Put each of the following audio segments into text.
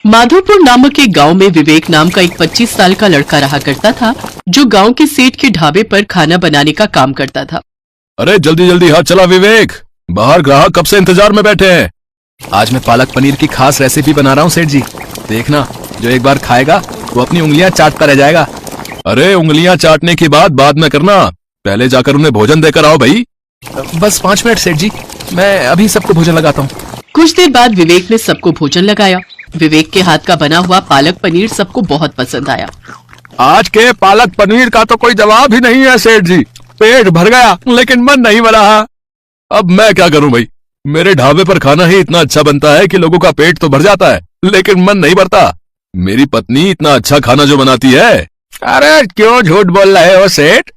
माधोपुर नामक एक गांव में विवेक नाम का एक 25 साल का लड़का रहा करता था, जो गांव के सेठ के ढाबे पर खाना बनाने का काम करता था। अरे जल्दी जल्दी हाथ चला विवेक, बाहर ग्राहक कब से इंतजार में बैठे हैं। आज मैं पालक पनीर की खास रेसिपी बना रहा हूँ सेठ जी। देखना, जो एक बार खाएगा वो अपनी उंगलियां चाटता रह जाएगा। अरे उंगलियां चाटने की बात बाद में करना, पहले जाकर उन्हें भोजन देकर आओ भाई। बस 5 मिनट सेठ जी, मैं अभी सबको भोजन लगाता हूँ। कुछ देर बाद विवेक ने सबको भोजन लगाया। विवेक के हाथ का बना हुआ पालक पनीर सबको बहुत पसंद आया। आज के पालक पनीर का तो कोई जवाब ही नहीं है सेठ जी, पेट भर गया लेकिन मन नहीं भरा। अब मैं क्या करूं भाई, मेरे ढाबे पर खाना ही इतना अच्छा बनता है कि लोगों का पेट तो भर जाता है लेकिन मन नहीं भरता। मेरी पत्नी इतना अच्छा खाना जो बनाती है। अरे क्यों झूठ बोल रहे हो सेठ,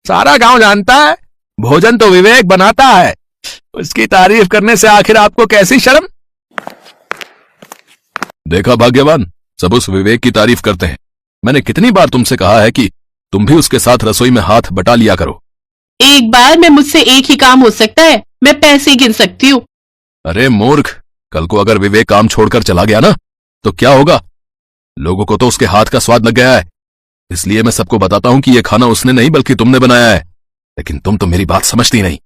सारा गांव जानता है भोजन तो विवेक बनाता है, उसकी तारीफ करने से आखिर आपको कैसी शर्म। देखा भाग्यवान, सब उस विवेक की तारीफ करते हैं। मैंने कितनी बार तुमसे कहा है कि तुम भी उसके साथ रसोई में हाथ बटा लिया करो। एक बार में मुझसे एक ही काम हो सकता है, मैं पैसे गिन सकती हूँ। अरे मूर्ख, कल को अगर विवेक काम छोड़कर चला गया ना तो क्या होगा। लोगों को तो उसके हाथ का स्वाद लग गया है, इसलिए मैं सबको बताता हूँ कि यह खाना उसने नहीं बल्कि तुमने बनाया है, लेकिन तुम तो मेरी बात समझती नहीं।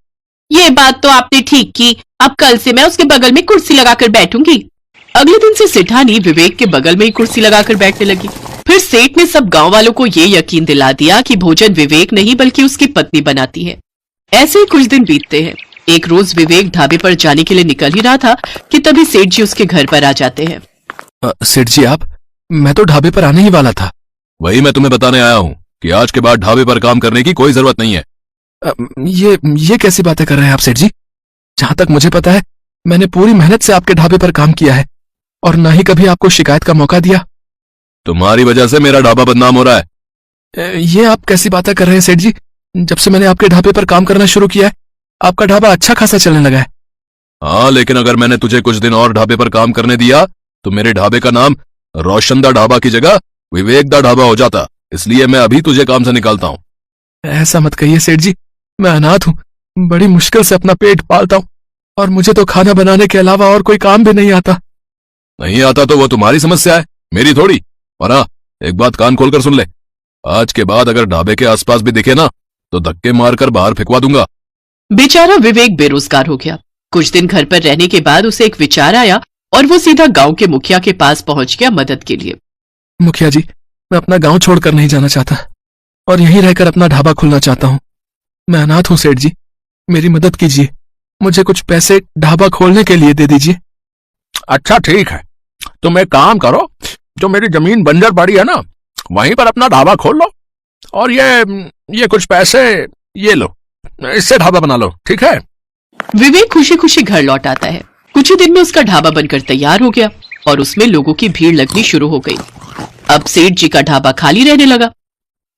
ये बात तो आपने ठीक की, अब कल से मैं उसके बगल में कुर्सी लगाकर बैठूंगी। अगले दिन से सेठानी विवेक के बगल में ही कुर्सी लगाकर बैठने लगी। फिर सेठ ने सब गांव वालों को ये यकीन दिला दिया कि भोजन विवेक नहीं बल्कि उसकी पत्नी बनाती है। ऐसे ही कुछ दिन बीतते हैं। एक रोज विवेक ढाबे पर जाने के लिए निकल ही रहा था कि तभी सेठ जी उसके घर पर आ जाते हैं। सेठ जी आप, मैं तो ढाबे पर आने ही वाला था। वही मैं तुम्हें बताने आया हूँ कि आज के बाद ढाबे पर काम करने की कोई जरूरत नहीं है। ये कैसी बातें कर रहे हैं आप सेठ जी? जहां तक मुझे पता है मैंने पूरी मेहनत से आपके ढाबे पर काम किया है और ना ही कभी आपको शिकायत का मौका दिया। तुम्हारी वजह से मेरा ढाबा बदनाम हो रहा है। ये आप कैसी बातें कर रहे हैं सेठ जी? जब से मैंने आपके ढाबे पर काम करना शुरू किया है आपका ढाबा अच्छा खासा चलने लगा है। हाँ, लेकिन अगर मैंने तुझे कुछ दिन और ढाबे पर काम करने दिया तो मेरे ढाबे का नाम रोशनदा ढाबा की जगह विवेक दा ढाबा हो जाता, इसलिए मैं अभी तुझे काम से निकालता हूँ। ऐसा मत कहिए सेठ जी, मैं अनाथ हूँ, बड़ी मुश्किल से अपना पेट पालता हूँ और मुझे तो खाना बनाने के अलावा और कोई काम भी नहीं आता। नहीं आता तो वो तुम्हारी समस्या है, मेरी थोड़ी। और हाँ, एक बात कान खोलकर सुन ले, आज के बाद अगर ढाबे के आसपास भी दिखे ना तो धक्के मारकर बाहर फेंकवा दूंगा। बेचारा विवेक बेरोजगार हो गया। कुछ दिन घर पर रहने के बाद उसे एक विचार आया और वो सीधा गांव के मुखिया के पास पहुंच गया मदद के लिए। मुखिया जी, मैं अपना गांव छोड़कर नहीं जाना चाहता और यहीं रहकर अपना ढाबा खोलना चाहता हूँ। मैं अनाथ हूँ सेठ जी, मेरी मदद कीजिए, मुझे कुछ पैसे ढाबा खोलने के लिए दे दीजिए। अच्छा ठीक है, तुम एक काम करो, जो मेरी जमीन बंजर पड़ी है ना वहीं पर अपना ढाबा खोल लो और ये कुछ पैसे ये लो, इससे ढाबा बना लो, ठीक है। विवेक खुशी खुशी घर लौट आता है। कुछ ही दिन में उसका ढाबा बनकर तैयार हो गया और उसमें लोगों की भीड़ लगनी शुरू हो गई। अब सेठ जी का ढाबा खाली रहने लगा।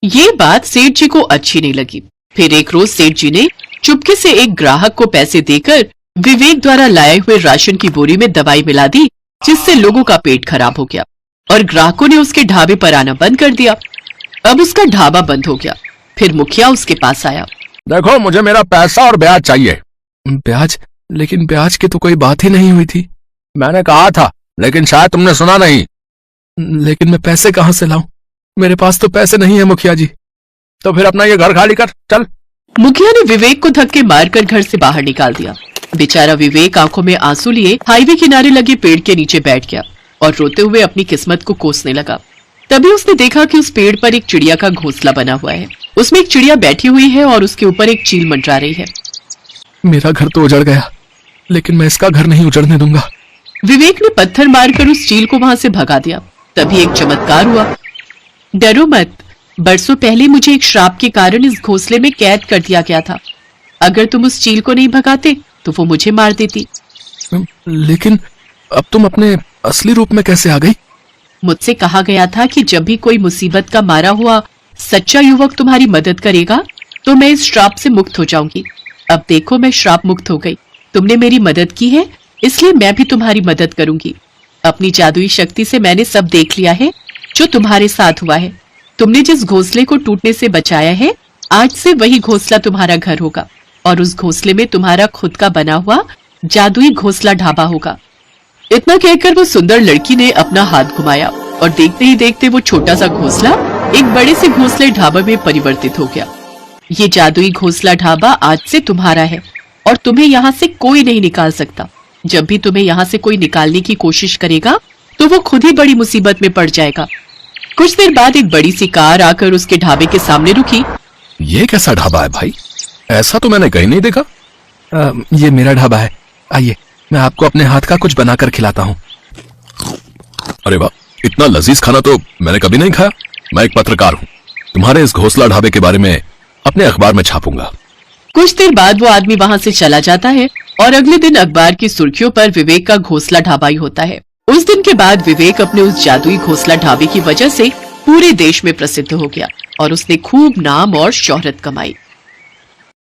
ये बात सेठ जी को अच्छी नहीं लगी। फिर एक रोज सेठ जी ने चुपके से एक ग्राहक को पैसे देकर विवेक द्वारा लाए हुए राशन की बोरी में दवाई मिला दी, जिससे लोगों का पेट खराब हो गया और ग्राहकों ने उसके ढाबे पर आना बंद कर दिया। अब उसका ढाबा बंद हो गया। फिर मुखिया उसके पास आया। देखो, मुझे मेरा पैसा और ब्याज चाहिए। ब्याज? लेकिन ब्याज की तो कोई बात ही नहीं हुई थी। मैंने कहा था, लेकिन शायद तुमने सुना नहीं। लेकिन मैं पैसे कहाँ से लाऊं? मेरे पास तो पैसे नहीं है मुखिया जी। तो फिर अपना ये घर खाली कर, चल। मुखिया ने विवेक को धक्के मारकर घर से बाहर निकाल दिया। बेचारा विवेक आंखों में आंसू लिए हाईवे किनारे लगे पेड़ के नीचे बैठ गया और रोते हुए अपनी किस्मत को कोसने लगा। तभी उसने देखा कि उस पेड़ पर एक चिड़िया का घोंसला बना हुआ है। उसमें एक चिड़िया बैठी हुई है और उसके ऊपर एक चील मंडरा रही है। मेरा घर तो उजड़ गया, लेकिन मैं इसका घर नहीं उजड़ने दूंगा। विवेक ने पत्थर मारकर उस चील को वहां से भगा दिया। तभी एक चमत्कार हुआ। डरो मत, बरसों पहले मुझे एक श्राप के कारण इस घोंसले में कैद कर दिया गया था। अगर तुम उस चील को नहीं भगाते तो वो मुझे मार देती। लेकिन अब तुम अपने असली रूप में कैसे आ गई? मुझसे कहा गया था कि जब भी कोई मुसीबत का मारा हुआ सच्चा युवक तुम्हारी मदद करेगा तो मैं इस श्राप से मुक्त हो जाऊंगी। अब देखो, मैं श्राप मुक्त हो गई। तुमने मेरी मदद की है, इसलिए मैं भी तुम्हारी मदद करूंगी। अपनी जादुई शक्ति से मैंने सब देख लिया है जो तुम्हारे साथ हुआ है। तुमने जिस घोंसले को टूटने से बचाया है, आज से वही घोंसला तुम्हारा घर होगा और उस घोंसले में तुम्हारा खुद का बना हुआ जादुई घोंसला ढाबा होगा। इतना कहकर वो सुंदर लड़की ने अपना हाथ घुमाया और देखते ही देखते वो छोटा सा घोंसला एक बड़े से घोंसले ढाबा में परिवर्तित हो गया। ये जादुई घोंसला ढाबा आज से तुम्हारा है और तुम्हें यहाँ से कोई नहीं निकाल सकता। जब भी तुम्हें यहाँ से कोई निकालने की कोशिश करेगा तो वो खुद ही बड़ी मुसीबत में पड़ जाएगा। कुछ देर बाद एक बड़ी सी कार आकर उसके ढाबे के सामने रुकी। ये कैसा ढाबा है भाई? ऐसा तो मैंने कहीं नहीं देखा। ये मेरा ढाबा है, आइए मैं आपको अपने हाथ का कुछ बनाकर खिलाता हूँ। अरे वाह, इतना लजीज खाना तो मैंने कभी नहीं खाया। मैं एक पत्रकार हूँ, तुम्हारे इस घोंसला ढाबे के बारे में अपने अखबार में छापूंगा। कुछ देर बाद वो आदमी वहाँ से चला जाता है और अगले दिन अखबार की सुर्खियों पर विवेक का घोंसला ढाबा ही होता है। उस दिन के बाद विवेक अपने उस जादुई घोंसला ढाबे की वजह से पूरे देश में प्रसिद्ध हो गया और उसने खूब नाम और शोहरत कमाई।